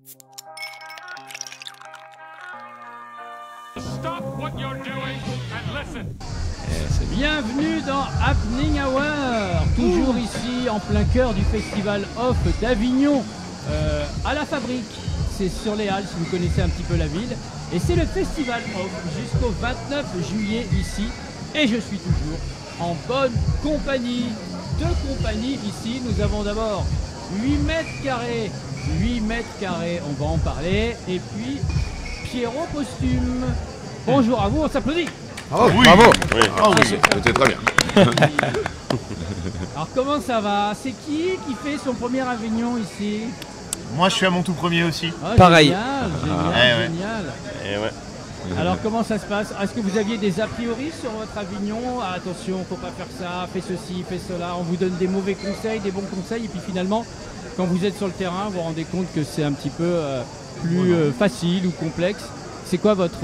Stop what you're doing and listen. Bienvenue dans Happening Hour, toujours ici en plein cœur du festival Off d'Avignon, à la Fabrique. C'est sur les Halles si vous connaissez un petit peu la ville. Et c'est le festival Off jusqu'au 29 juillet ici. Et je suis toujours en bonne compagnie. Deux compagnies ici. Nous avons d'abord 8 mètres carrés. 8 mètres carrés, on va en parler. Et puis Pierrot Posthume. Bonjour à vous, on s'applaudit. Oh, oui. Bravo. Oui. Oh, oui. C'était très bien. Alors comment ça va? C'est qui fait son premier Avignon ici? Moi je suis à mon tout premier aussi. Ah, pareil. Génial. Et ouais. Alors comment ça se passe? Est-ce que vous aviez des a priori sur votre Avignon? Ah, attention, faut pas faire ça, fais ceci, fais cela. On vous donne des mauvais conseils, des bons conseils, et puis finalement, quand vous êtes sur le terrain, vous vous rendez compte que c'est un petit peu plus facile ou complexe. C'est quoi votre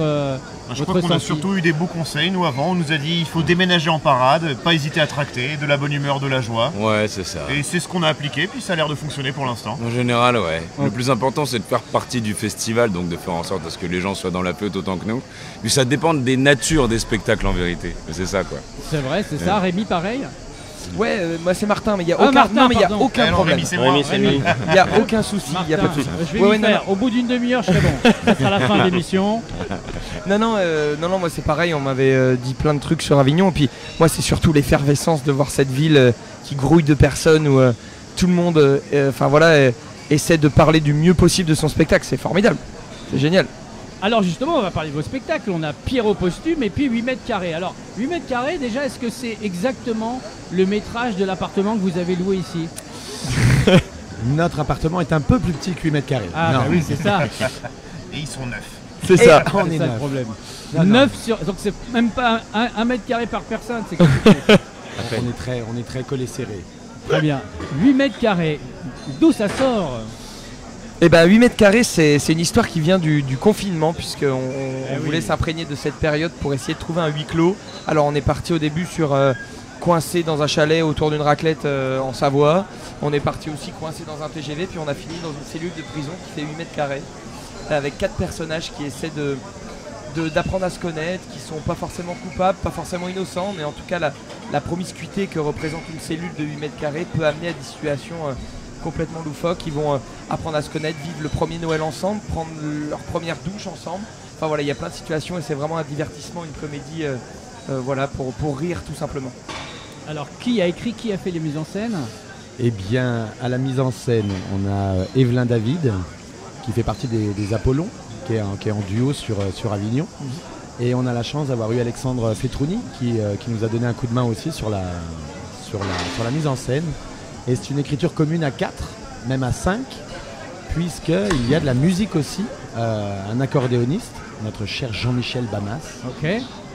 Je crois qu'on a ressenti? surtout eu des beaux conseils. Nous avant, on nous a dit il faut déménager en parade, pas hésiter à tracter, de la bonne humeur, de la joie. Ouais, c'est ça. Et c'est ce qu'on a appliqué, puis ça a l'air de fonctionner pour l'instant. En général, ouais. Le plus important, c'est de faire partie du festival, donc de faire en sorte à ce que les gens soient dans la fête autant que nous. Puis ça dépend des natures des spectacles en vérité. C'est ça, quoi. C'est vrai, c'est ça. Rémi, pareil? Ouais, moi c'est Martin, mais il n'y a Ah, aucun, Martin, non, mais il y a pardon. aucun Alors, problème. Rémi, c'est moi. Rémi, c'est lui. Il n'y a aucun souci, il n'y a pas de souci. Je vais Ouais, m'y ouais, non, faire. Au bout d'une demi-heure, je serai bon. Ça sera la fin de l'émission. Non, moi c'est pareil, on m'avait dit plein de trucs sur Avignon. Et puis moi c'est surtout l'effervescence de voir cette ville qui grouille de personnes où tout le monde essaie de parler du mieux possible de son spectacle. C'est formidable, c'est génial. Alors justement, on va parler de vos spectacles. On a Pierrot Posthume et puis 8 mètres carrés. Alors 8 mètres carrés, déjà, est-ce que c'est exactement le métrage de l'appartement que vous avez loué ici? Notre appartement est un peu plus petit que 8 mètres carrés. Ah bah oui, c'est ça. Et ils sont neufs. C'est ça. On C'est est ça le neuf. problème. Non, non. 9 sur... Donc c'est même pas un mètre carré par personne. C'est compliqué. On est très collé serré. Très bien. 8 mètres carrés. D'où ça sort? Et ben 8 mètres carrés, c'est une histoire qui vient du confinement, puisqu'on voulait s'imprégner de cette période pour essayer de trouver un huis clos. Alors on est parti au début sur coincé dans un chalet autour d'une raclette en Savoie. On est parti aussi coincé dans un TGV, puis on a fini dans une cellule de prison qui fait 8 mètres carrés, avec 4 personnages qui essaient d'apprendre à se connaître, qui sont pas forcément coupables, pas forcément innocents, mais en tout cas la promiscuité que représente une cellule de 8 mètres carrés peut amener à des situations complètement loufoques. Ils vont apprendre à se connaître, vivre le premier Noël ensemble, prendre leur première douche ensemble. Enfin voilà, il y a plein de situations et c'est vraiment un divertissement, une comédie pour rire tout simplement. Alors qui a écrit, qui a fait les mises en scène? Eh bien, à la mise en scène, on a Evelyn David, qui fait partie des Apollons, qui est en duo sur Avignon. Et on a la chance d'avoir eu Alexandre Fetrouni, qui nous a donné un coup de main aussi sur la mise en scène. Et c'est une écriture commune à 4, même à 5, puisqu'il y a de la musique aussi. Un accordéoniste, notre cher Jean-Michel Bamas, Ok.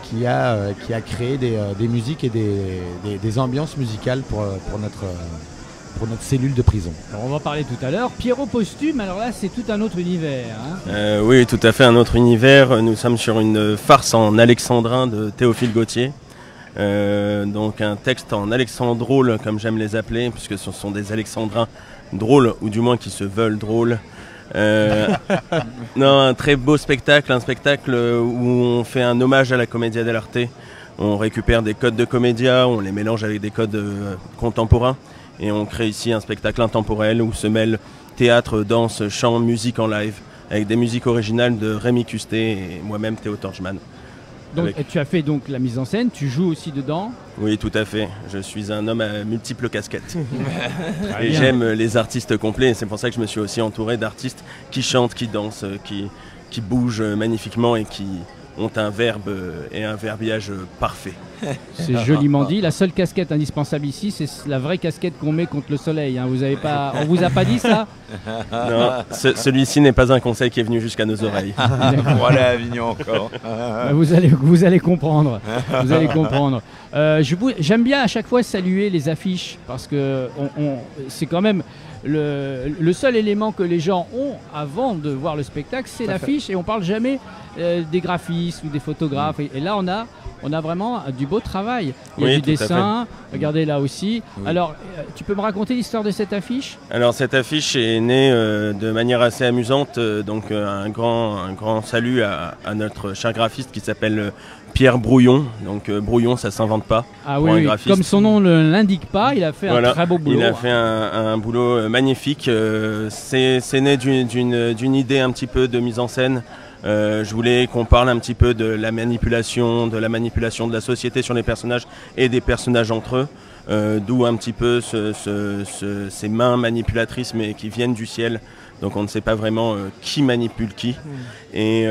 qui a créé des musiques et des ambiances musicales pour notre cellule de prison. Alors on va en parler tout à l'heure. Pierrot Posthume, alors là c'est tout un autre univers. Hein. Oui, tout à fait, un autre univers. Nous sommes sur une farce en alexandrin de Théophile Gautier. Donc un texte en alexandrole, comme j'aime les appeler, puisque ce sont des alexandrins drôles, ou du moins qui se veulent drôles. Non, un très beau spectacle, un spectacle où on fait un hommage à la Commedia dell'arte. On récupère des codes de comédia, on les mélange avec des codes contemporains, et on crée ici un spectacle intemporel où se mêlent théâtre, danse, chant, musique en live, avec des musiques originales de Rémi Custet et moi-même Théo Torchman. Donc, Avec- et tu as fait donc la mise en scène, tu joues aussi dedans. Oui, tout à fait. Je suis un homme à multiples casquettes. Très Et bien. j'aime les artistes complets. Et c'est pour ça que je me suis aussi entouré d'artistes qui chantent, qui dansent, qui bougent magnifiquement et qui ont un verbe et un verbiage parfait. C'est joliment dit. La seule casquette indispensable ici, c'est la vraie casquette qu'on met contre le soleil. Hein. On vous a pas dit ça? Non, celui-ci n'est pas un conseil qui est venu jusqu'à nos oreilles. Voilà Avignon encore. Vous allez comprendre. Vous allez comprendre. J'aime bien à chaque fois saluer les affiches parce que c'est quand même le seul élément que les gens ont avant de voir le spectacle, c'est l'affiche, et on parle jamais des graphistes ou des photographes. Et là, on a vraiment du beau travail. Il y a Oui, du tout à dessin, regardez là aussi. Oui. Alors, tu peux me raconter l'histoire de cette affiche? Alors cette affiche est née de manière assez amusante, donc un grand salut à notre cher graphiste qui s'appelle Pierre Brouillon. Donc Brouillon, ça s'invente pas. Ah pour oui, un oui. graphiste. Comme son nom ne l'indique pas, il a fait Voilà, un très beau boulot. il a fait un boulot magnifique. C'est né d'une idée un petit peu de mise en scène. Je voulais qu'on parle un petit peu de la manipulation de la société sur les personnages et des personnages entre eux. D'où un petit peu ces mains manipulatrices mais qui viennent du ciel. Donc on ne sait pas vraiment qui manipule qui. Et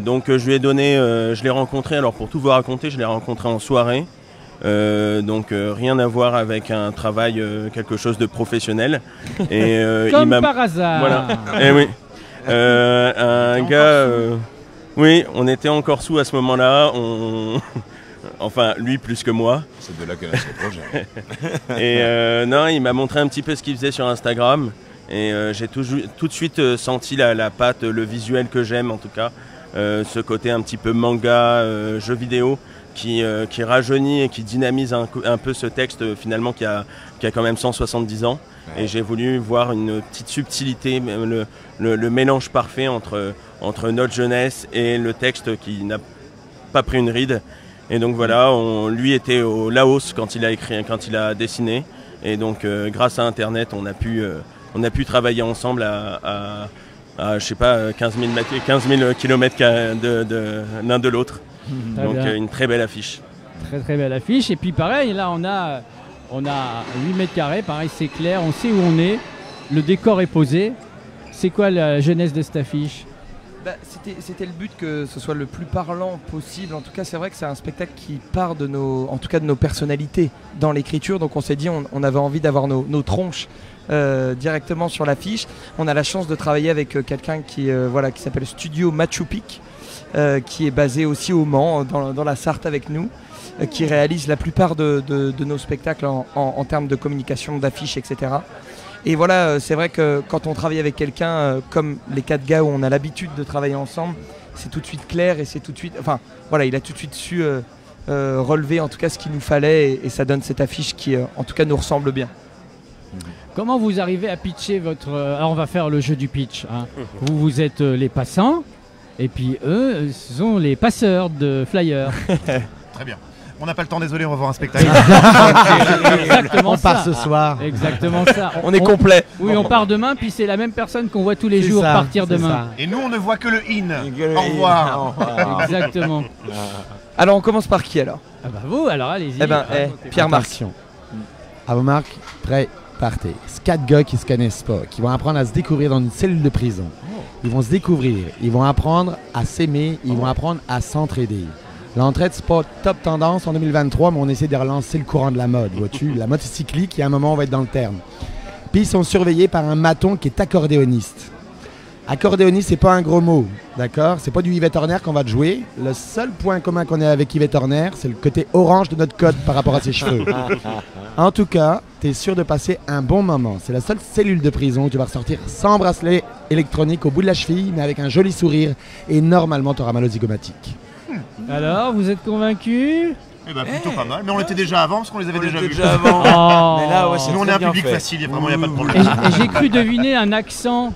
donc je lui ai donné, je l'ai rencontré, alors pour tout vous raconter, je l'ai rencontré en soirée. Donc rien à voir avec un travail, quelque chose de professionnel. Et, Comme il m'a... par hasard. Voilà. Et oui. Un gars... oui, on était encore sous à ce moment-là. Enfin, lui plus que moi. C'est de là que naissent les projets. Et non, il m'a montré un petit peu ce qu'il faisait sur Instagram. Et j'ai tout de suite senti la patte, le visuel que j'aime en tout cas. Ce côté un petit peu manga, jeu vidéo, qui rajeunit et qui dynamise un peu ce texte finalement qui a quand même 170 ans. Et j'ai voulu voir une petite subtilité, le mélange parfait entre notre jeunesse et le texte qui n'a pas pris une ride. Et donc voilà, lui était au Laos quand il a dessiné. Et donc grâce à Internet, on a pu travailler ensemble à je sais pas, 15 000 km l'un de l'autre. Donc une très belle affiche. Très très belle affiche. Et puis pareil, là on a 8 mètres carrés, pareil c'est clair, on sait où on est, le décor est posé. C'est quoi la genèse de cette affiche? C'était le but que ce soit le plus parlant possible. En tout cas, c'est vrai que c'est un spectacle qui part de nos personnalités dans l'écriture. Donc on s'est dit, on avait envie d'avoir nos tronches directement sur l'affiche. On a la chance de travailler avec quelqu'un qui s'appelle Studio Machu Picchu, qui est basé aussi au Mans, dans la Sarthe avec nous, qui réalise la plupart de nos spectacles en termes de communication, d'affiches, etc. Et voilà, c'est vrai que quand on travaille avec quelqu'un comme les 4 gars où on a l'habitude de travailler ensemble, c'est tout de suite clair et c'est tout de suite... Enfin, voilà, il a tout de suite su relever en tout cas ce qu'il nous fallait et ça donne cette affiche qui en tout cas nous ressemble bien. Comment vous arrivez à pitcher votre... Alors on va faire le jeu du pitch. Hein. Vous êtes les passants et puis eux, ce sont les passeurs de flyers. Très bien. On n'a pas le temps, désolé, on va voir un spectacle. Exactement On ça. part ce soir. Exactement ça. On est complet. Oui, on part demain, puis c'est la même personne qu'on voit tous les C'est jours ça, partir c'est demain. ça. Et nous, on ne voit que le in. Au revoir. Exactement. Alors on commence par qui alors? Ah bah vous, alors allez-y. Eh ben, racontez. Pierre-Marc. Attention. À vos marques, prêts, partez. C'est 4 gars qui se connaissent pas, qui vont apprendre à se découvrir dans une cellule de prison. Ils vont se découvrir, ils vont apprendre à s'aimer, ils vont apprendre à s'entraider. L'entraide, c'est pas top tendance en 2023, mais on essaie de relancer le courant de la mode, vois-tu. La mode est cyclique et à un moment, on va être dans le terme. Puis ils sont surveillés par un maton qui est accordéoniste. Accordéoniste, c'est pas un gros mot, d'accord? C'est pas du Yvette Horner qu'on va te jouer. Le seul point commun qu'on a avec Yvette Horner, c'est le côté orange de notre code par rapport à ses cheveux. En tout cas, tu es sûr de passer un bon moment. C'est la seule cellule de prison où tu vas ressortir sans bracelet électronique au bout de la cheville, mais avec un joli sourire. Et normalement, tu auras mal aux zygomatiques. Alors, vous êtes convaincus? Eh ben plutôt pas mal, mais on l'était déjà avant parce qu'on les avait déjà vus. avant. Oh. Mais là, ouais, c'est Nous on est très un bien public fait. facile, il n'y a pas de Et problème. j'ai cru deviner un accent.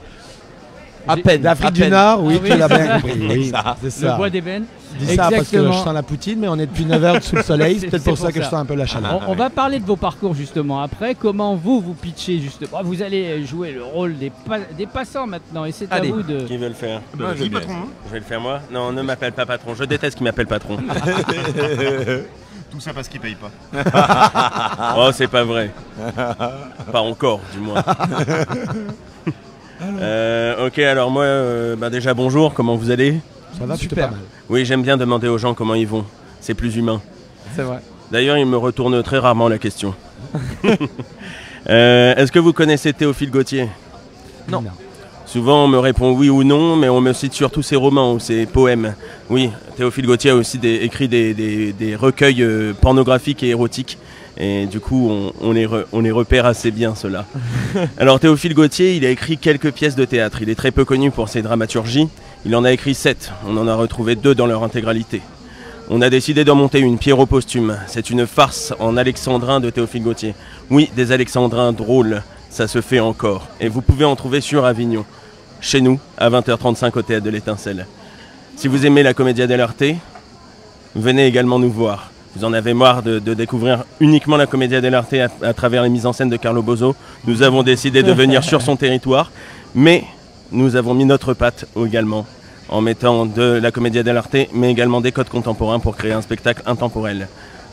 À peine. D'Afrique à du peine. Nord, oui, Ah oui, tu l'as c'est bien ça. compris. Oui, c'est Le ça. bois d'ébène. Je dis ça parce que Exactement. je sens la poutine, mais on est depuis 9h sous le soleil, c'est peut-être C'est pour ça pour que je ça. sens un peu la chaleur. On va parler de vos parcours justement après. Comment vous pitchez justement? Vous allez jouer le rôle des passants maintenant et c'est à Allez. vous de... Qui veut le faire? Bah, vas-y, patron. Je vais le faire moi? Non, ne m'appelle pas patron. Je déteste qu'il m'appelle patron. Tout ça parce qu'ils payent pas. Oh, c'est pas vrai. Pas encore, du moins. Ok, alors moi, déjà bonjour, comment vous allez? Ça va plutôt Super. pas mal. Oui, j'aime bien demander aux gens comment ils vont. C'est plus humain. C'est vrai. D'ailleurs, ils me retournent très rarement la question. Est-ce que vous connaissez Théophile Gautier? Non. Souvent, on me répond oui ou non, mais on me cite surtout ses romans ou ses poèmes. Oui, Théophile Gautier a aussi écrit des recueils pornographiques et érotiques. Et du coup, on les repère assez bien, ceux-là. Alors, Théophile Gautier, il a écrit quelques pièces de théâtre. Il est très peu connu pour ses dramaturgies. Il en a écrit 7, on en a retrouvé 2 dans leur intégralité. On a décidé d'en monter une, Pierrot posthume. C'est une farce en alexandrin de Théophile Gautier. Oui, des alexandrins drôles, ça se fait encore. Et vous pouvez en trouver sur Avignon, chez nous, à 20h35 au Théâtre de l'Étincelle. Si vous aimez la Commedia dell'arte, venez également nous voir. Vous en avez marre de découvrir uniquement la Commedia dell'arte à travers les mises en scène de Carlo Bozo. Nous avons décidé de venir sur son territoire, mais nous avons mis notre patte également en mettant de la Commedia dell'arte, mais également des codes contemporains pour créer un spectacle intemporel.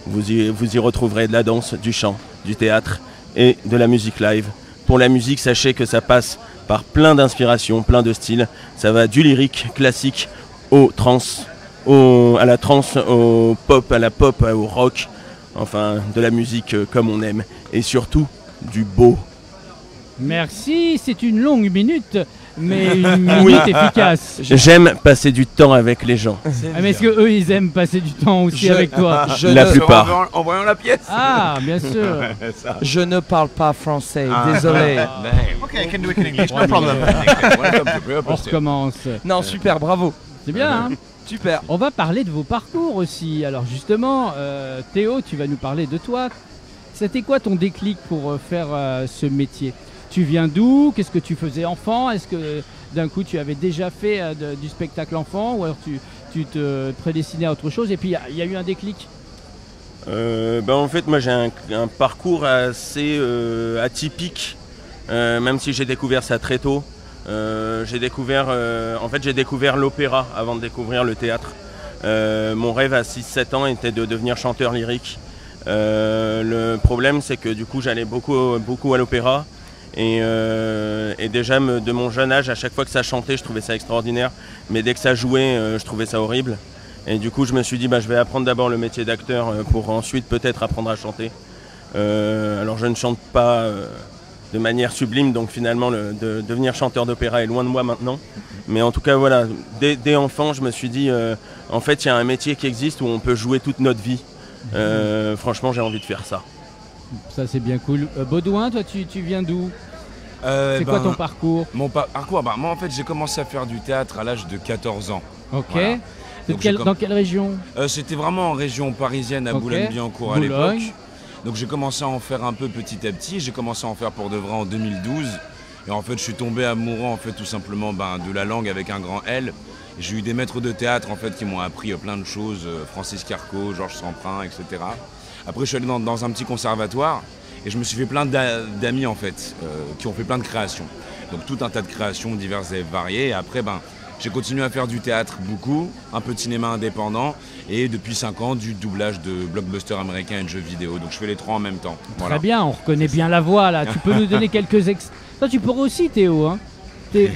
Vous y retrouverez de la danse, du chant, du théâtre et de la musique live. Pour la musique, sachez que ça passe par plein d'inspirations, plein de styles. Ça va du lyrique classique au trance, à la trance, au pop, à la pop, au rock. Enfin, de la musique comme on aime. Et surtout, du beau. Merci, c'est une longue minute, mais une minute efficace. J'aime passer du temps avec les gens. Ah, mais est-ce qu'eux, ils aiment passer du temps aussi avec toi? La plupart. En voyant la pièce. Ah, bien sûr. Je ne parle pas français, désolé. Ok, I can do it in English, no problem. On recommence. Non, super, bravo. C'est bien, hein? Super. On va parler de vos parcours aussi. Alors justement, Théo, tu vas nous parler de toi. C'était quoi ton déclic pour faire ce métier? Tu viens d'où? Qu'est-ce que tu faisais enfant? Est-ce que d'un coup tu avais déjà fait du spectacle enfant, ou alors tu te prédestinais à autre chose et puis il y a eu un déclic? En fait, moi j'ai un parcours assez atypique, même si j'ai découvert ça très tôt. J'ai découvert l'opéra avant de découvrir le théâtre. Mon rêve à 6-7 ans était de devenir chanteur lyrique. Le problème, c'est que du coup j'allais beaucoup à l'opéra. Et déjà de mon jeune âge, à chaque fois que ça chantait, je trouvais ça extraordinaire. Mais dès que ça jouait, je trouvais ça horrible. Et du coup, je me suis dit, je vais apprendre d'abord le métier d'acteur pour ensuite peut-être apprendre à chanter. Alors je ne chante pas de manière sublime, donc finalement de devenir chanteur d'opéra est loin de moi maintenant. Mais en tout cas, voilà, dès enfant, je me suis dit, en fait, il y a un métier qui existe où on peut jouer toute notre vie. Franchement, j'ai envie de faire ça. Ça, c'est bien cool. Baudouin, toi, tu viens d'où? C'est quoi ton parcours? Mon parcours, moi en fait j'ai commencé à faire du théâtre à l'âge de 14 ans. Ok. Voilà. Dans quelle région? C'était vraiment en région parisienne, à Boulogne-Billancourt à l'époque. Donc j'ai commencé à en faire un peu petit à petit. J'ai commencé à en faire pour de vrai en 2012. Et en fait je suis tombé amoureux en fait tout simplement de la langue avec un grand L. J'ai eu des maîtres de théâtre en fait qui m'ont appris plein de choses, Francis Carco, Georges Semprin, etc. Après je suis allé dans un petit conservatoire et je me suis fait plein d'amis en fait qui ont fait plein de créations. Donc tout un tas de créations diverses et variées. Et après j'ai continué à faire du théâtre beaucoup, un peu de cinéma indépendant et depuis 5 ans du doublage de blockbusters américains et de jeux vidéo. Donc je fais les 3 en même temps. Voilà. Très bien, on reconnaît bien la voix là. Tu peux nous donner quelques Toi tu pourrais aussi Théo, hein.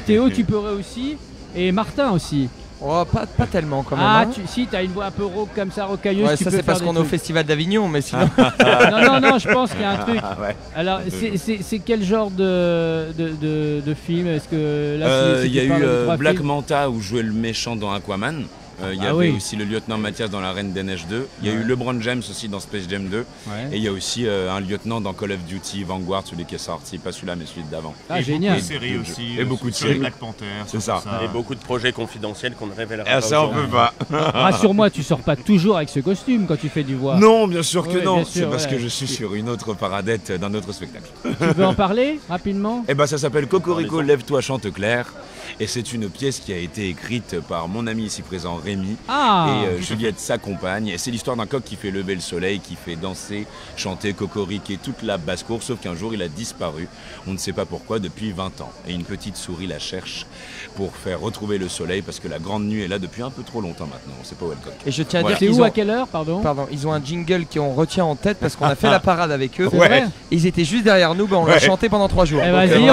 Théo tu pourrais aussi, et Martin aussi. Oh, pas tellement quand même. Ah, hein. si, t'as une voix un peu rauque comme ça, rocailleuse. Ouais, tu ça peux c'est parce faire qu'on est au Festival d'Avignon, mais sinon. non, je pense qu'il y a un truc. Ouais. Alors, c'est quel genre de film? Est-ce que là, il y a eu Black Manta où jouait le méchant dans Aquaman. Il y avait aussi le lieutenant Mathias dans La Reine des Neiges 2. Il y a eu LeBron James aussi dans Space Jam 2. Et il y a aussi un lieutenant dans Call of Duty Vanguard, celui qui est sorti, pas celui-là mais celui d'avant. Ah, génial. Beaucoup de séries aussi. Et beaucoup de sur séries. Black Panther. C'est ça. Et beaucoup de projets confidentiels qu'on ne révélera Ah, pas. ça on peut pas. Rassure-moi, tu sors pas toujours avec ce costume quand tu fais du voix. Non, bien sûr que Ouais, non. bien sûr, C'est parce ouais. que je suis sur une autre paradette d'un autre spectacle. Tu veux en parler rapidement? Eh ben ça s'appelle Cocorico, lève-toi, chante clair. Et c'est une pièce qui a été écrite par mon ami ici présent Rémi et Juliette sa compagne. Et c'est l'histoire d'un coq qui fait lever le soleil, qui fait danser, chanter, cocoriquer toute la basse-cour. Sauf qu'un jour il a disparu, on ne sait pas pourquoi, depuis 20 ans. Et une petite souris la cherche pour faire retrouver le soleil parce que la grande nuit est là depuis un peu trop longtemps maintenant. On sait pas où est le coq. Et je tiens à Voilà. dire C'est qu'ils où, ont... à quelle heure, pardon? Pardon, ils ont un jingle qu'on retient en tête parce qu'on a fait la parade avec eux. C'est vrai? Ils étaient juste derrière nous, on l'a chanté pendant 3 jours. Eh, Donc, vas-y,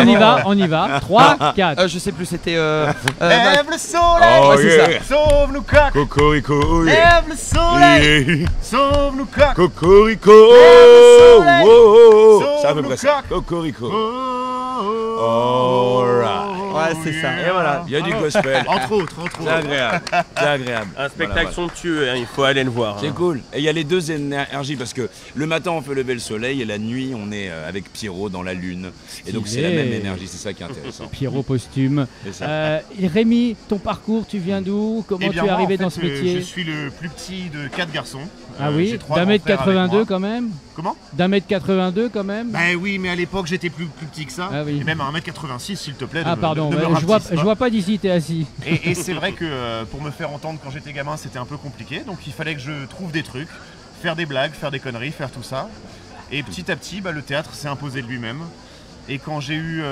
on y va. 3, 4. je sais plus, c'était. Lève le soleil, Oh, c'est yeah. sauve-nous coq. Cocorico, yeah. Lève le soleil, Yeah. sauve-nous coq. Cocorico, soleil, oh, oh, oh. sauve C'est à peu le près ça. coq. Cocorico. Oh, All right. Ouais, c'est ça. Et voilà, il y a du gospel. Entre autres. C'est agréable. C'est agréable. Un spectacle somptueux, hein, il faut aller le voir. C'est cool. Et il y a les deux énergies parce que le matin on fait lever le soleil et la nuit on est avec Pierrot dans la lune. Et donc c'est la même énergie, c'est ça qui est intéressant. Pierrot posthume. C'est ça. Rémi, ton parcours, tu viens d'où? Comment tu es arrivé dans ce métier? Je suis le plus petit de 4 garçons. Ah oui, j'ai 3 d'un mètre grands frères avec 82 moi. quand même? Comment? D'un mètre 82 quand même? Ben oui, mais à l'époque j'étais plus petit que ça. Ah oui. Et même à 1m86 s'il te plaît. Ah pardon, ne me je rapetisse pas. vois pas d'ici, t'es assis. Et c'est vrai que pour me faire entendre quand j'étais gamin c'était un peu compliqué. Donc il fallait que je trouve des trucs, faire des blagues, faire des conneries, faire tout ça. Et petit à petit, le théâtre s'est imposé de lui-même. Et quand j'ai eu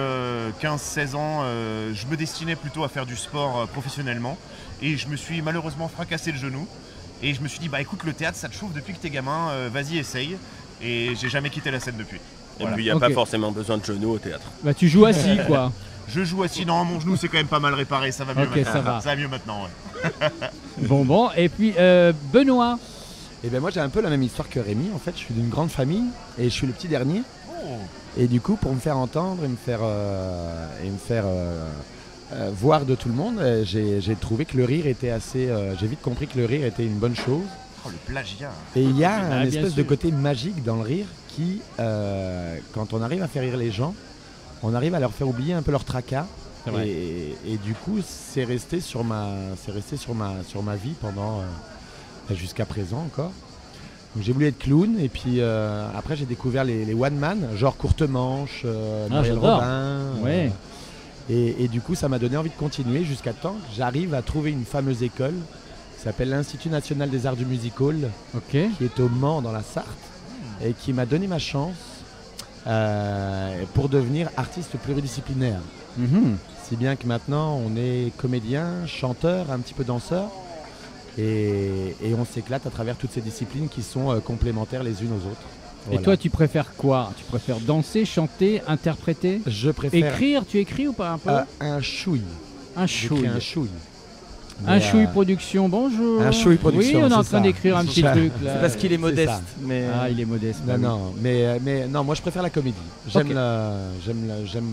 15-16 ans, je me destinais plutôt à faire du sport professionnellement. Et je me suis malheureusement fracassé le genou. Et je me suis dit, écoute, le théâtre ça te chauffe depuis que t'es gamin, vas-y essaye. Et j'ai jamais quitté la scène depuis. Et puis il n'y a pas forcément besoin de genoux au théâtre. Bah tu joues assis quoi. Je joue assis, non, mon genou c'est quand même pas mal réparé, ça va mieux maintenant. Ça va. Ça va mieux maintenant, ouais. Bon, et puis Benoît. Et ben moi j'ai un peu la même histoire que Rémi, en fait je suis d'une grande famille et je suis le petit dernier. Oh. Et du coup pour me faire entendre et me faire voir de tout le monde, j'ai trouvé que le rire était assez... j'ai vite compris que le rire était une bonne chose. Oh le plagiat. Et il y a Ah, un bien espèce de sûr. côté magique dans le rire qui, quand on arrive à faire rire les gens, on arrive à leur faire oublier un peu leur tracas. C'est vrai. Et du coup, c'est resté sur ma vie pendant jusqu'à présent encore. Donc, j'ai voulu être clown et puis après j'ai découvert les one man, genre Courtemanche, Muriel j'adore. Robin. Ouais. Et du coup, ça m'a donné envie de continuer jusqu'à temps que j'arrive à trouver une fameuse école qui s'appelle l'Institut National des Arts du Musical, Ok. qui est au Mans dans la Sarthe et qui m'a donné ma chance pour devenir artiste pluridisciplinaire. Mhm. Si bien que maintenant on est comédien, chanteur, un petit peu danseur et on s'éclate à travers toutes ces disciplines qui sont complémentaires les unes aux autres. Et toi tu préfères quoi? Tu préfères danser, chanter, interpréter? Je préfère Écrire, tu écris ou pas un peu? un chouille. Un J'écris chouille. un chouille. Un Mais, chouille production, bonjour. un chouille production, Oui, on est en c'est train ça. d'écrire un petit C'est truc là. C'est parce qu'il est modeste. ça. Mais Ah, il est modeste. Non, bah oui. non, mais non, moi je préfère la comédie. Ok. J'aime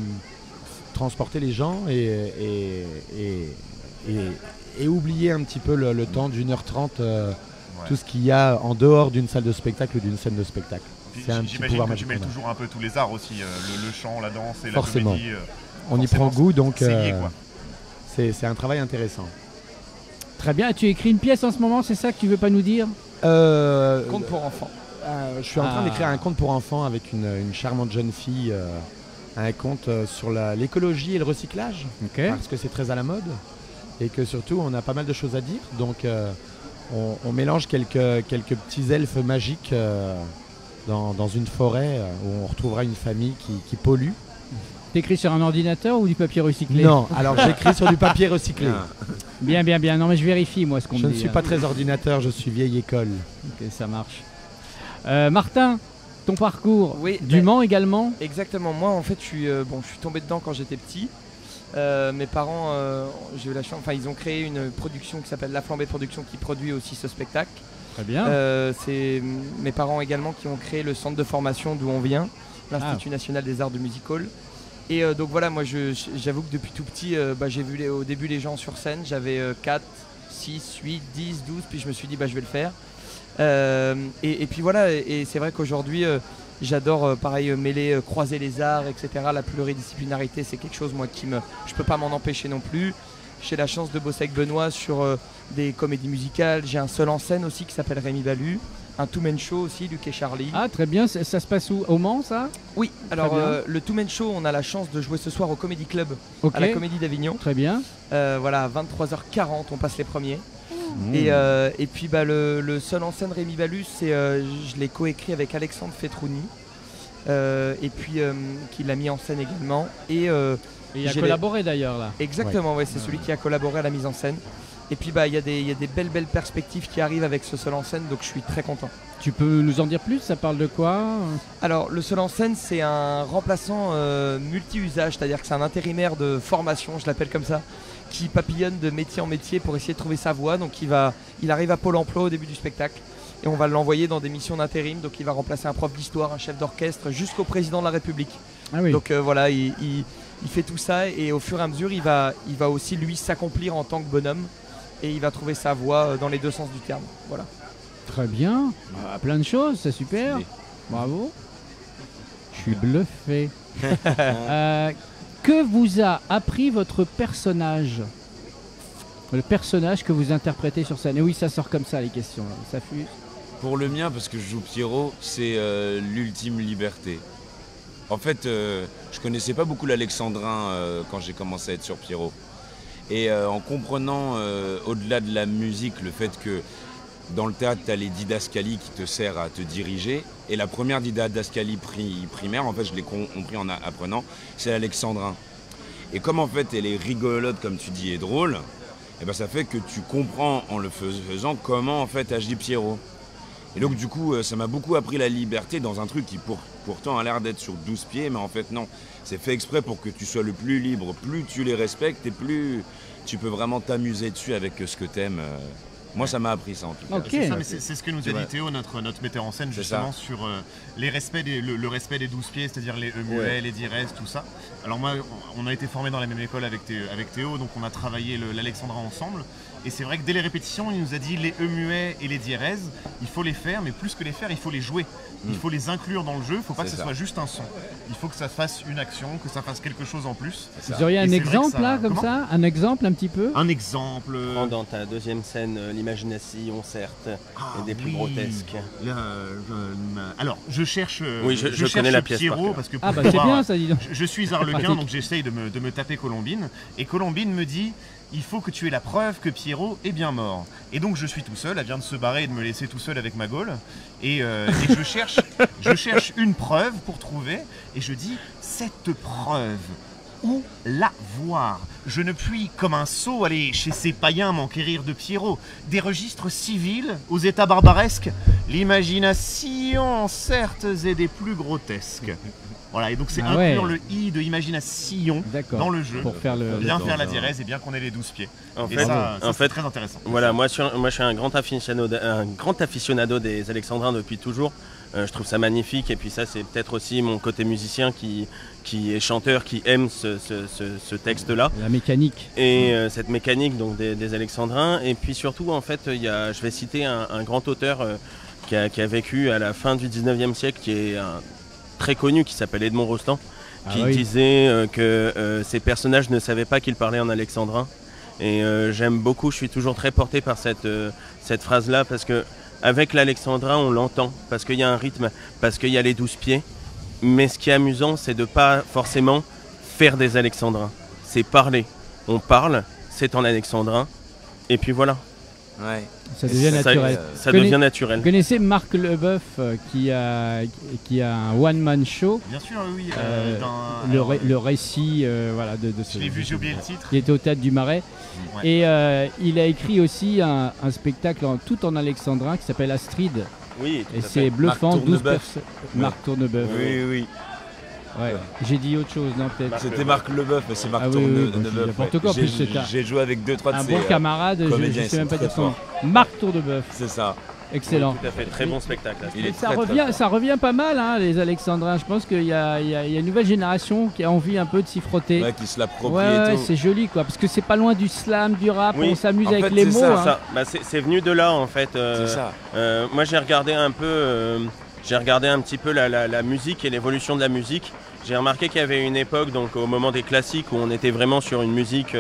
transporter les gens et oublier un petit peu le temps d'1h30, tout ce qu'il y a en dehors d'une salle de spectacle ou d'une scène de spectacle. Puis C'est un petit j'imagine pouvoir que tu magique. mêles qu'on a. toujours un peu tous les arts aussi, le chant, la danse et Forcément. la comédie. On y forcément, prend goût, donc c'est lié, quoi. c'est un travail intéressant. Très bien, tu écris une pièce en ce moment, c'est ça que tu veux pas nous dire? Conte pour enfants. Je suis en train Ah. d'écrire un conte pour enfants avec une charmante jeune fille, un conte sur l'écologie et le recyclage, Ok. parce que c'est très à la mode et que surtout on a pas mal de choses à dire. Donc on mélange quelques petits elfes magiques dans une forêt où on retrouvera une famille qui pollue. T'écris sur un ordinateur ou du papier recyclé? Non, alors j'écris sur du papier recyclé. Bien. Non mais je vérifie moi ce qu'on Je me ne dit. suis pas très ordinateur, je suis vieille école. Ok, ça marche. Martin, ton parcours Oui, du Mans également? Exactement. Moi, en fait, je suis tombé dedans quand j'étais petit. Mes parents, j'ai eu la chance. Enfin, ils ont créé une production qui s'appelle La Flambée Production, qui produit aussi ce spectacle. Très bien. C'est mes parents également qui ont créé le centre de formation d'où on vient, l'Institut National des Arts du Musical. Et donc voilà, moi j'avoue que depuis tout petit, j'ai vu au début les gens sur scène, j'avais 4, 6, 8, 10, 12, puis je me suis dit je vais le faire. Et puis voilà, et c'est vrai qu'aujourd'hui j'adore pareil mêler, croiser les arts, etc. La pluridisciplinarité, c'est quelque chose moi je peux pas m'en empêcher non plus. J'ai la chance de bosser avec Benoît sur des comédies musicales. J'ai un seul en scène aussi qui s'appelle Rémi Balu. Un two-man show aussi, Luc et Charlie. Ah très bien, ça se passe où? Au Mans ça? Oui, alors bien. le two-man show, on a la chance de jouer ce soir au Comedy Club, Ok. à la Comédie d'Avignon. Très bien. Voilà, à 23h40, on passe les premiers. Mmh. Et puis le seul en scène Rémi Balu, je l'ai coécrit avec Alexandre Fetrouni, et puis qui l'a mis en scène également. Et Et il a j'ai collaboré d'ailleurs là. exactement, ouais, c'est celui qui a collaboré à la mise en scène. Et puis il y a des belles perspectives qui arrivent avec ce seul en scène, donc je suis très content. Tu peux nous en dire plus? Ça parle de quoi? Alors le seul en scène, c'est un remplaçant multi-usage, c'est-à-dire que c'est un intérimaire de formation, je l'appelle comme ça, qui papillonne de métier en métier pour essayer de trouver sa voie. Donc il arrive à Pôle emploi au début du spectacle et on va l'envoyer dans des missions d'intérim. Donc il va remplacer un prof d'histoire, un chef d'orchestre, jusqu'au président de la République. Ah oui. Donc voilà, il il fait tout ça et au fur et à mesure, il va aussi lui s'accomplir en tant que bonhomme et il va trouver sa voie dans les deux sens du terme. Voilà. Très bien, plein de choses, c'est super. Bravo. Je suis bluffé. Que vous a appris votre personnage? Le personnage que vous interprétez sur scène. Et oui, ça sort comme ça les questions. Là. Ça fuse. Pour le mien, parce que je joue Pierrot, c'est l'ultime liberté. En fait, je connaissais pas beaucoup l'alexandrin quand j'ai commencé à être sur Pierrot. Et en comprenant, au-delà de la musique, le fait que dans le théâtre, tu as les didascalies qui te servent à te diriger. Et la première didascalie primaire, en fait, je l'ai compris en apprenant, c'est l'alexandrin. Et comme en fait, elle est rigolote, comme tu dis, et drôle, et ben, ça fait que tu comprends en le faisant comment en fait agit Pierrot. Et donc du coup, ça m'a beaucoup appris la liberté dans un truc qui pourtant a l'air d'être sur 12 pieds, mais en fait non. C'est fait exprès pour que tu sois le plus libre. Plus tu les respectes et plus tu peux vraiment t'amuser dessus avec ce que t'aimes. Moi, ça m'a appris ça en tout cas. Okay. C'est ce que nous a dit Théo, notre metteur en scène, justement, sur le respect des 12 pieds, c'est-à-dire les muets, les diérèses, tout ça. Alors moi, on a été formés dans la même école avec Théo, donc on a travaillé l'alexandrin ensemble. Et c'est vrai que dès les répétitions, il nous a dit les muets et les diérèses, il faut les faire, mais plus que les faire, il faut les jouer. Il faut les inclure dans le jeu, il ne faut pas que ce soit juste un son. Il faut que ça fasse une action, que ça fasse quelque chose en plus. Vous auriez un exemple là, comme ça? Un exemple un petit peu? Un exemple. Prends dans ta deuxième scène l'imagination, certes, et des plus grotesques. Alors, je cherche, je connais la pièce Pierrot, parce que ah bah c'est bien ça, dis donc. Je suis arlequin, donc j'essaye de me taper Colombine. Et Colombine me dit, il faut que tu aies la preuve que Pierrot est bien mort. Et donc je suis tout seul, elle vient de se barrer et de me laisser tout seul avec ma gaule. Et je cherche une preuve pour trouver, et je dis, cette preuve, où la voir? Je ne puis, comme un sot, aller chez ces païens m'enquérir de Pierrot. Des registres civils aux états barbaresques, l'imagination, certes, est des plus grotesques. Voilà, et donc c'est inclure le i de imagination dans le jeu, pour faire bien faire la diérèse et bien qu'on ait les 12 pieds. En fait, c'est très intéressant. Voilà, moi je suis un grand aficionado des alexandrins depuis toujours. Je trouve ça magnifique, et puis ça c'est peut-être aussi mon côté musicien qui est chanteur, qui aime ce texte-là. La mécanique. Et cette mécanique donc des alexandrins. Et puis surtout, en fait, je vais citer un grand auteur qui a vécu à la fin du 19e siècle, qui est très connu, qui s'appelle Edmond Rostand, qui disait que ces personnages ne savaient pas qu'ils parlaient en alexandrin. Et j'aime beaucoup, je suis toujours très porté par cette phrase-là, parce que avec l'alexandrin, on l'entend, parce qu'il y a un rythme, parce qu'il y a les 12 pieds. Mais ce qui est amusant, c'est de ne pas forcément faire des alexandrins. C'est parler. On parle, c'est en alexandrin, et puis voilà. Ouais. Ça devient naturel. Ça devient naturel. Vous connaissez Marc Leboeuf qui a un one-man show? Bien sûr, oui. Le récit voilà, de ce... Je l'ai vu, j'ai oublié le titre. Il était au Théâtre du Marais. Ouais. Et il a écrit aussi un spectacle tout en alexandrin qui s'appelle Astrid. Oui, et c'est bluffant, 12 personnes. Marc Tournebeuf. Oui, oui. Ouais. J'ai dit autre chose, non peut-être. C'était Marc Leboeuf, mais c'est Marc Tournebeuf. N'importe quoi, plus c'est j'ai joué avec 2-3 de ses un bon camarade, je ne sais même pas dire son nom. Marc Tournebeuf. C'est ça. Excellent. Oui, tout à fait, très bon spectacle. Ça revient pas mal, hein, les alexandrins. Je pense qu'il y a une nouvelle génération qui a envie un peu de s'y frotter. Ouais, qui se l'approprie. Ouais, c'est joli quoi, parce que c'est pas loin du slam, du rap, on s'amuse avec les mots. Ça. Bah, c'est venu de là en fait. C'est ça. Moi j'ai regardé un petit peu la musique et l'évolution de la musique. J'ai remarqué qu'il y avait une époque, donc au moment des classiques, où on était vraiment sur une musique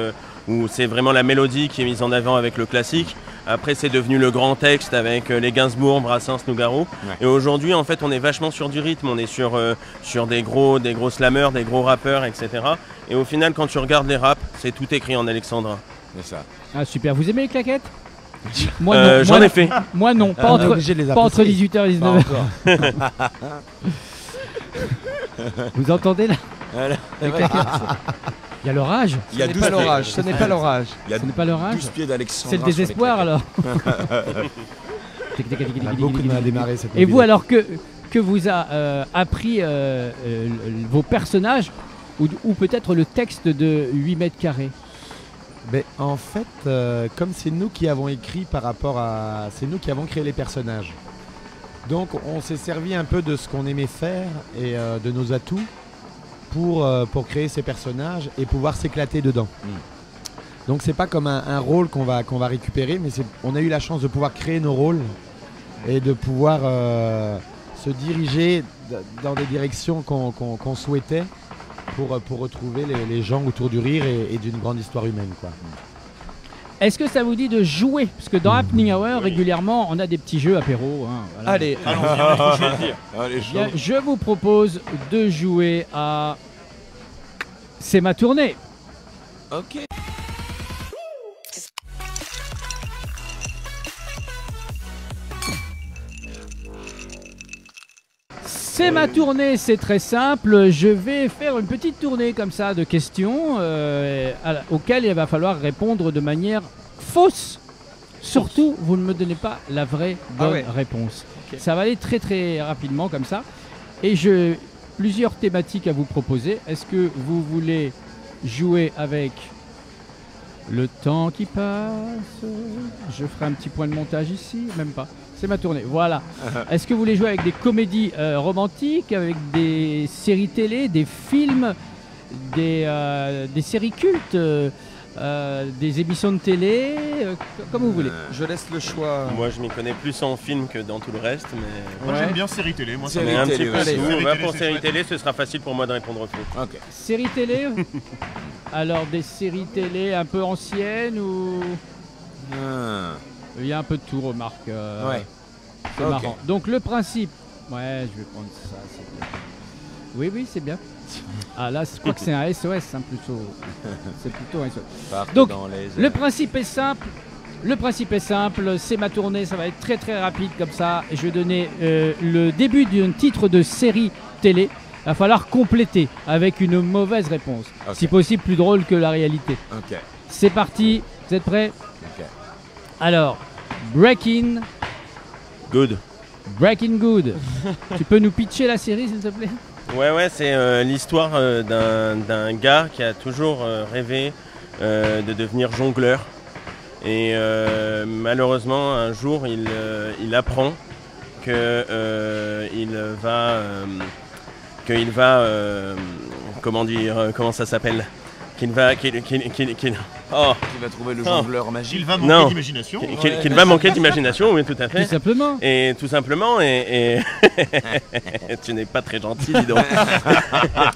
où c'est vraiment la mélodie qui est mise en avant avec le classique. Après, c'est devenu le grand texte avec les Gainsbourg, Brassens, Nougaro. Ouais. Et aujourd'hui, en fait, on est vachement sur du rythme. On est sur des gros slammers, des gros rappeurs, etc. Et au final, quand tu regardes les raps, c'est tout écrit en alexandrin. C'est ça. Ah super. Vous aimez les claquettes? Moi non. J'en ai fait. Moi non. Pas entre 18h et 19h. Vous entendez là? Il y a l'orage. Il y a 12 pieds. Ce n'est pas l'orage. Il y a 12 pieds d'Alexandrin. C'est le désespoir alors. On a beaucoup de mal à démarrer cette Et vous alors que vous a appris vos personnages ou peut-être le texte de 8 mètres carrés? Ben, en fait, comme c'est nous qui avons écrit c'est nous qui avons créé les personnages. Donc on s'est servi un peu de ce qu'on aimait faire et de nos atouts pour créer ces personnages et pouvoir s'éclater dedans. Donc c'est pas comme un rôle qu'on va récupérer, mais on a eu la chance de pouvoir créer nos rôles et de pouvoir se diriger dans des directions qu'on souhaitait pour retrouver les gens autour du rire et d'une grande histoire humaine, quoi. Est-ce que ça vous dit de jouer? Parce que dans Happening Hour, régulièrement, on a des petits jeux apéro. Hein, voilà. Allez, Allez, Bien, je vous propose de jouer à C'est ma tournée. ok. C'est ma tournée, c'est très simple. Je vais faire une petite tournée comme ça de questions auxquelles il va falloir répondre de manière fausse. Surtout, vous ne me donnez pas la vraie bonne réponse. Okay. Ça va aller très très rapidement comme ça. Et j'ai plusieurs thématiques à vous proposer. Est-ce que vous voulez jouer avec le temps qui passe? Je ferai un petit point de montage ici, même pas. C'est ma tournée, voilà. Est-ce que vous voulez jouer avec des comédies romantiques, avec des séries télé, des films, des séries cultes, des émissions de télé, comme vous voulez? Je laisse le choix. Moi, je m'y connais plus en film que dans tout le reste, mais... Moi, j'aime bien séries télé. Moi, ça mais un petit peu allez. on va pour séries télé, ce sera facile pour moi de répondre au faux. Ok. Séries télé? Alors, des séries télé un peu anciennes ou... Il y a un peu de tout, remarque. Ouais. C'est marrant. Donc le principe... Ouais, je vais prendre ça, c'est bien. Oui, oui, c'est bien. Ah là, je crois que c'est un SOS, hein, plutôt. C'est plutôt un SOS. Donc, le principe est simple. Le principe est simple. C'est ma tournée, ça va être très très rapide comme ça. Je vais donner le début d'un titre de série télé. Il va falloir compléter avec une mauvaise réponse. Okay. Si possible, plus drôle que la réalité. Ok. C'est parti. Vous êtes prêts? Ok. Alors, Breaking Good. Breaking Good. Tu peux nous pitcher la série, s'il te plaît? Ouais, c'est l'histoire d'un gars qui a toujours rêvé de devenir jongleur. Et malheureusement, un jour, il apprend qu'il va comment ça s'appelle? Qu'il va trouver le jongleur magique. Qu'il va manquer d'imagination. Qu'il va manquer d'imagination, oui, tout à fait. Tout simplement. Et tout simplement, et tu n'es pas très gentil, dis donc.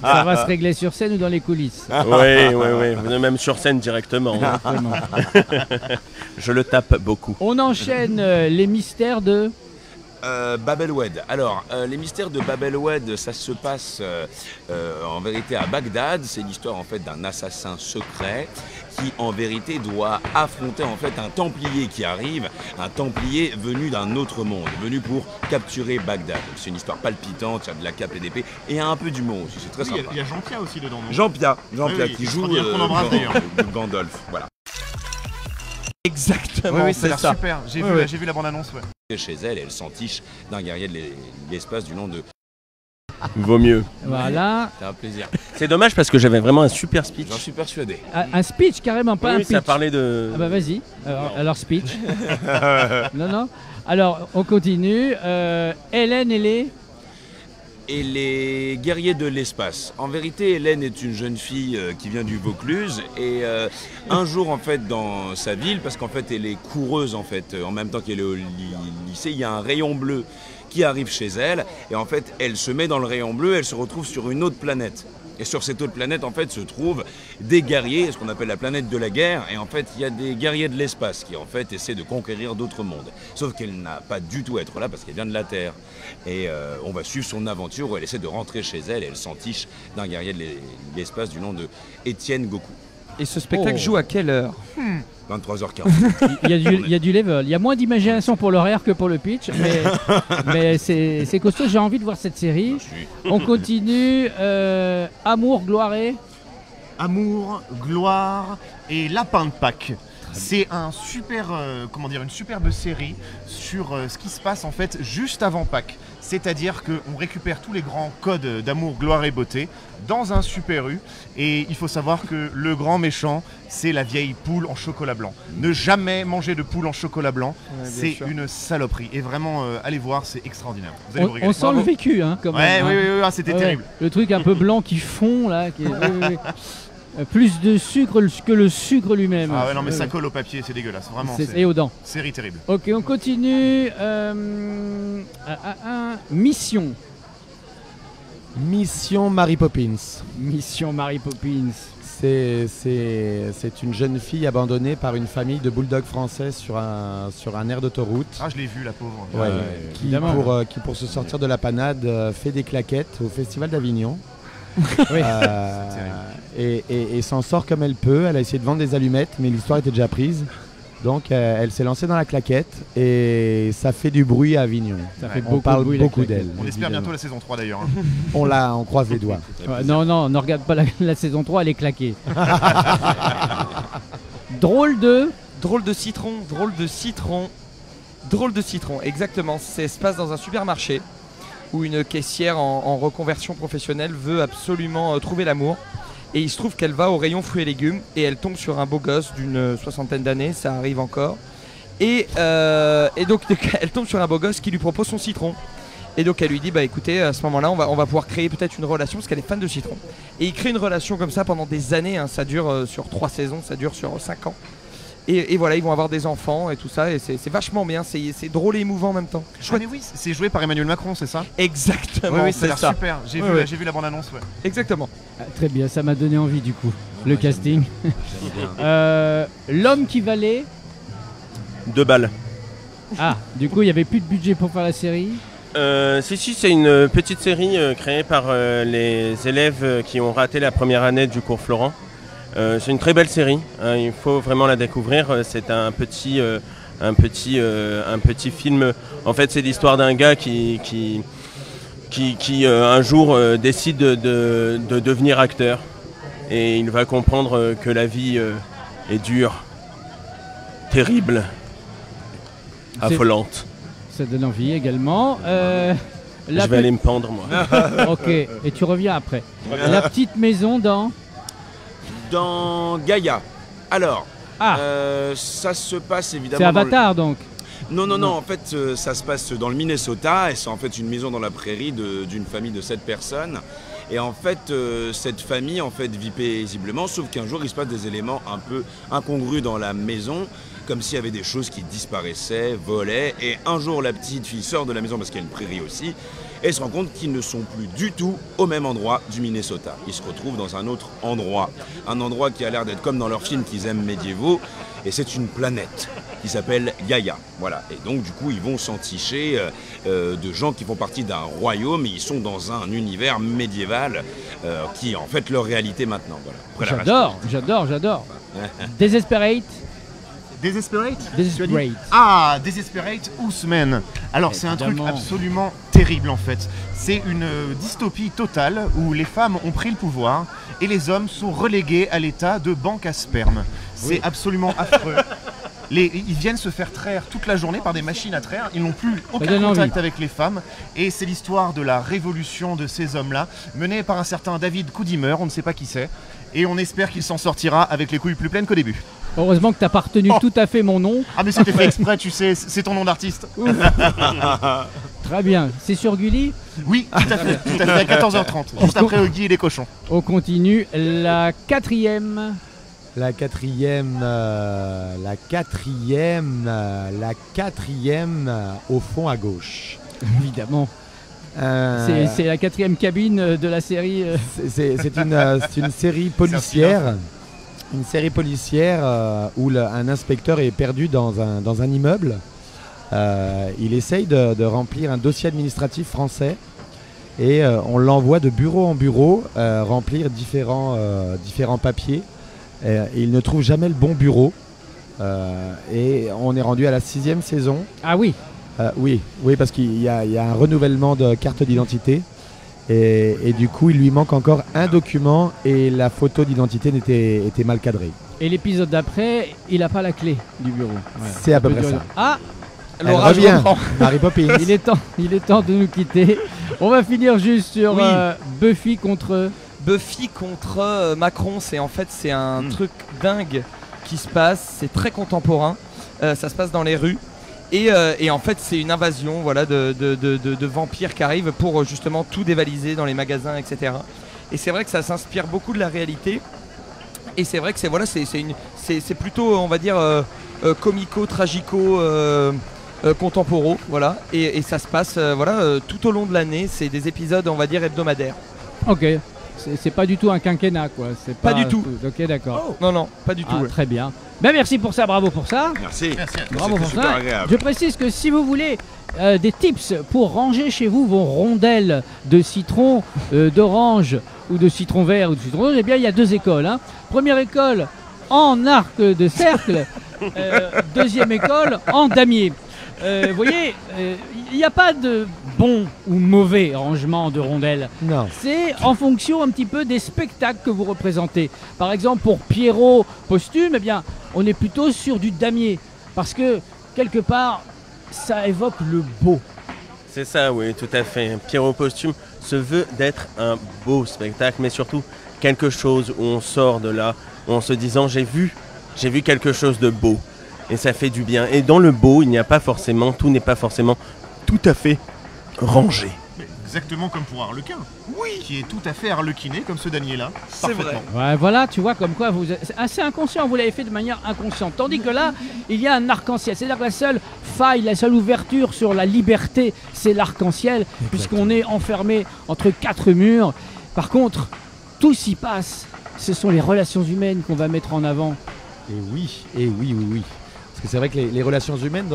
Ça va se régler sur scène ou dans les coulisses? Oui, même sur scène directement. Je le tape beaucoup. On enchaîne les mystères de... Bab-el-Oued. Alors, les mystères de Bab-el-Oued, ça se passe en vérité à Bagdad. C'est l'histoire en fait d'un assassin secret qui en vérité doit affronter en fait un templier qui arrive, un templier venu d'un autre monde, venu pour capturer Bagdad. C'est une histoire palpitante, il y a de la cape et d'épée et il y a un peu d'humour aussi, c'est très sympa. Il y a Jean-Pierre aussi dedans. Jean-Pierre qui joue Gandalf. Voilà. Exactement, c'est ça. Super, j'ai vu la bande-annonce. Chez elle, elle s'entiche d'un guerrier de l'espace du nom de... Vaut mieux. Voilà. C'est un plaisir. C'est dommage parce que j'avais vraiment un super speech. J'en suis persuadé. Un speech carrément, pas un pitch. Oui, ça parlait de... Ah bah vas-y, alors speech. Non. Alors, on continue. Hélène et les guerriers de l'espace. En vérité, Hélène est une jeune fille qui vient du Vaucluse et un jour en fait dans sa ville, parce qu'en fait elle est coureuse en fait, en même temps qu'elle est au lycée, il y a un rayon bleu qui arrive chez elle et en fait elle se met dans le rayon bleu, elle se retrouve sur une autre planète. Et sur cette autre planète, en fait, se trouvent des guerriers, ce qu'on appelle la planète de la guerre. Et en fait, il y a des guerriers de l'espace qui, en fait, essaient de conquérir d'autres mondes. Sauf qu'elle n'a pas du tout à être là parce qu'elle vient de la Terre. Et on va suivre son aventure où elle essaie de rentrer chez elle et elle s'entiche d'un guerrier de l'espace du nom de Étienne Goku. Et ce spectacle joue à quelle heure? 23h40. Il y a du level. Il y a moins d'imagination pour l'horaire que pour le pitch, mais c'est costaud. J'ai envie de voir cette série. On continue. Amour, gloire et... Amour, gloire et lapin de Pâques. C'est un super, une superbe série sur ce qui se passe en fait juste avant Pâques. C'est-à-dire qu'on récupère tous les grands codes d'amour, gloire et beauté dans un Super U. Et il faut savoir que le grand méchant, c'est la vieille poule en chocolat blanc. Ne jamais manger de poule en chocolat blanc, c'est une saloperie. Et vraiment, allez voir, c'est extraordinaire. Vous allez vous régaler. On sent le vécu, hein, quand même. Oui, c'était terrible. Le truc un peu blanc qui fond, là. Plus de sucre que le sucre lui-même. Ah ouais, non, mais ça colle au papier, c'est dégueulasse. Vraiment. Et aux dents. Série terrible. Ok, on continue. Mission. Mission Mary Poppins. Mission Mary Poppins. C'est une jeune fille abandonnée par une famille de bulldogs français sur un aire d'autoroute. Ah, je l'ai vu, la pauvre. Qui pour se sortir de la panade fait des claquettes au Festival d'Avignon. Oui. Et s'en sort comme elle peut. Elle a essayé de vendre des allumettes, mais l'histoire était déjà prise. Donc elle s'est lancée dans la claquette et ça fait du bruit à Avignon. On parle beaucoup d'elle. On espère bientôt la saison 3 d'ailleurs. On croise les doigts. Non, ne regarde pas la saison 3, elle est claquée. Drôle de citron, exactement. Ça se passe dans un supermarché où une caissière en reconversion professionnelle veut absolument trouver l'amour. Et il se trouve qu'elle va au rayon fruits et légumes et elle tombe sur un beau gosse d'une 60aine d'années, ça arrive encore. Et donc elle tombe sur un beau gosse qui lui propose son citron. Et donc elle lui dit bah écoutez, à ce moment-là on va pouvoir créer peut-être une relation parce qu'elle est fan de citron. Et il crée une relation comme ça pendant des années, hein. Ça dure sur 3 saisons, ça dure sur 5 ans. Et voilà, ils vont avoir des enfants et tout ça, et c'est vachement bien, c'est drôle et émouvant en même temps. Ah mais oui, c'est joué par Emmanuel Macron, c'est ça? Exactement. Oui, ça a l'air super, j'ai vu la bande-annonce. Ouais. Exactement. Très bien, ça m'a donné envie du coup, le casting. L'homme qui valait 2 balles. Ah, du coup il n'y avait plus de budget pour faire la série? Si, c'est une petite série créée par les élèves qui ont raté la première année du cours Florent. C'est une très belle série, hein, il faut vraiment la découvrir. C'est un petit film. En fait, c'est l'histoire d'un gars qui un jour décide de devenir acteur. Et il va comprendre que la vie est dure, terrible, affolante. Ça donne envie également. Je vais aller me pendre, moi. Ok, et tu reviens après. La petite maison dans Gaïa. Alors, ça se passe évidemment... C'est Avatar donc? Non, en fait ça se passe dans le Minnesota et c'est en fait une maison dans la prairie d'une famille de 7 personnes. Et en fait, cette famille vit paisiblement, sauf qu'un jour il se passe des éléments un peu incongrus dans la maison, comme s'il y avait des choses qui disparaissaient, volaient. Et un jour la petite fille sort de la maison parce qu'il y a une prairie aussi, et se rend compte qu'ils ne sont plus du tout au même endroit du Minnesota. Ils se retrouvent dans un autre endroit. Un endroit qui a l'air d'être comme dans leurs films qu'ils aiment médiévaux. Et c'est une planète qui s'appelle Gaïa. Voilà. Et donc du coup ils vont s'enticher de gens qui font partie d'un royaume. Et ils sont dans un univers médiéval qui est en fait leur réalité maintenant. Voilà. J'adore. Desperate. Ah, Desperate Houseman. Alors c'est un truc absolument terrible en fait. C'est une dystopie totale où les femmes ont pris le pouvoir et les hommes sont relégués à l'état de banque à sperme. C'est absolument affreux. Ils viennent se faire traire toute la journée par des machines à traire. Ils n'ont plus aucun contact avec les femmes. Et c'est l'histoire de la révolution de ces hommes-là, menée par un certain David Coudimer, on ne sait pas qui c'est. Et on espère qu'il s'en sortira avec les couilles plus pleines qu'au début. Heureusement que tu n'as pas retenu tout à fait mon nom. Ah mais c'était fait exprès, tu sais, c'est ton nom d'artiste. Très bien. C'est sur Gulli? Oui, tout à fait, à 14h30, juste après Oggy et les cochons. On continue. La quatrième au fond à gauche. Évidemment. C'est la 4e cabine de la série. C'est une série policière. Une série policière où un inspecteur est perdu dans un immeuble. Il essaye de remplir un dossier administratif français et on l'envoie de bureau en bureau remplir différents papiers. Et il ne trouve jamais le bon bureau. Et on est rendu à la 6e saison. Ah oui. Oui, parce qu'il y a un renouvellement de carte d'identité. Et du coup, il lui manque encore un document et la photo d'identité était mal cadrée. Et l'épisode d'après, il n'a pas la clé du bureau. C'est à peu près ça. Ah, Elle revient, Mary Poppins. Il est temps de nous quitter. On va finir juste sur Buffy contre Macron. C'est un truc dingue qui se passe. C'est très contemporain. Ça se passe dans les rues. Et en fait, c'est une invasion de vampires qui arrivent pour justement tout dévaliser dans les magasins, etc. Et c'est vrai que ça s'inspire beaucoup de la réalité. Et c'est vrai que c'est plutôt, on va dire, comico, tragico, contemporaux, voilà. Et ça se passe tout au long de l'année. C'est des épisodes, on va dire, hebdomadaires. Ok. C'est pas du tout un quinquennat, quoi. C'est pas du tout. Ok, d'accord. Oh. Non, pas du tout. Ouais. Très bien. Ben merci pour ça, bravo pour ça. Merci. Bravo pour ça. Je précise que si vous voulez des tips pour ranger chez vous vos rondelles de citron, d'orange ou de citron vert ou de citron rouge, eh bien il y a 2 écoles. Hein. Première école en arc de cercle, deuxième école en damier. Vous voyez, il n'y a pas de bon ou mauvais rangement de rondelles. Non. C'est en fonction un petit peu des spectacles que vous représentez. Par exemple, pour Pierrot Posthume, eh bien, on est plutôt sur du damier. Parce que, quelque part, ça évoque le beau. C'est ça, oui, tout à fait. Pierrot Posthume se veut d'être un beau spectacle, mais surtout quelque chose où on sort de là en se disant j'ai vu quelque chose de beau. Et ça fait du bien. Et dans le beau, tout n'est pas forcément tout à fait rangé. Mais exactement comme pour Harlequin. Oui. Qui est tout à fait harlequiné, comme ce damier-là. C'est vrai. Ouais, voilà, tu vois, comme quoi, c'est assez inconscient, vous l'avez fait de manière inconsciente. Tandis que là, il y a un arc-en-ciel. C'est-à-dire que la seule faille, la seule ouverture sur la liberté, c'est l'arc-en-ciel, puisqu'on est enfermé entre 4 murs. Par contre, tout s'y passe. Ce sont les relations humaines qu'on va mettre en avant. Et oui. Parce que c'est vrai que les relations humaines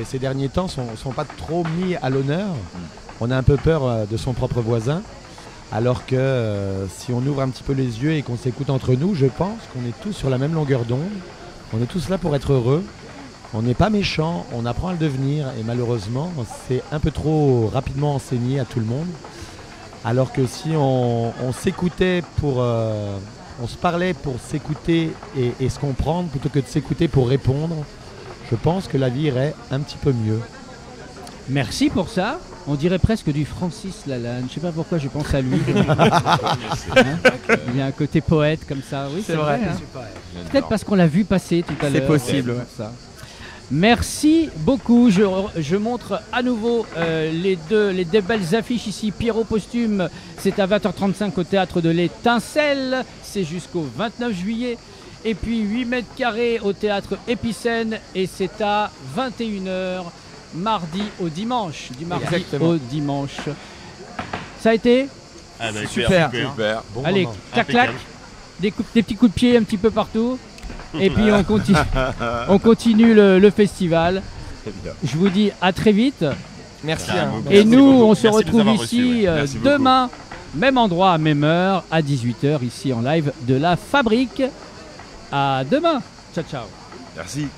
ces derniers temps sont pas trop mis à l'honneur. On a un peu peur de son propre voisin. Alors que si on ouvre un petit peu les yeux et qu'on s'écoute entre nous, je pense qu'on est tous sur la même longueur d'onde. On est tous là pour être heureux. On n'est pas méchants, on apprend à le devenir. Et malheureusement, c'est un peu trop rapidement enseigné à tout le monde. Alors que si on s'écoutait on se parlait pour s'écouter et se comprendre plutôt que de s'écouter pour répondre, je pense que la vie irait un petit peu mieux. Merci pour ça. On dirait presque du Francis Lalanne. Je sais pas pourquoi je pense à lui. Il y a un côté poète comme ça. Oui, c'est vrai. Hein. Peut-être parce qu'on l'a vu passer tout à l'heure. C'est possible. Ouais. Ça. Merci beaucoup. Je montre à nouveau les deux belles affiches ici. Pierrot Posthume, c'est à 20h35 au Théâtre de l'Étincelle. C'est jusqu'au 29 juillet. Et puis 8 mètres carrés au Théâtre Épicène. Et c'est à 21h, mardi au dimanche. Du mardi au dimanche. Ça a été super. Bon allez, moment. clac, des petits coups de pied un petit peu partout. Et puis on continue le festival. Je vous dis à très vite. Merci. Et nous, on se retrouve ici demain, même endroit, même heure, à 18h, ici en live de la Fabrique. À demain. Ciao, ciao. Merci.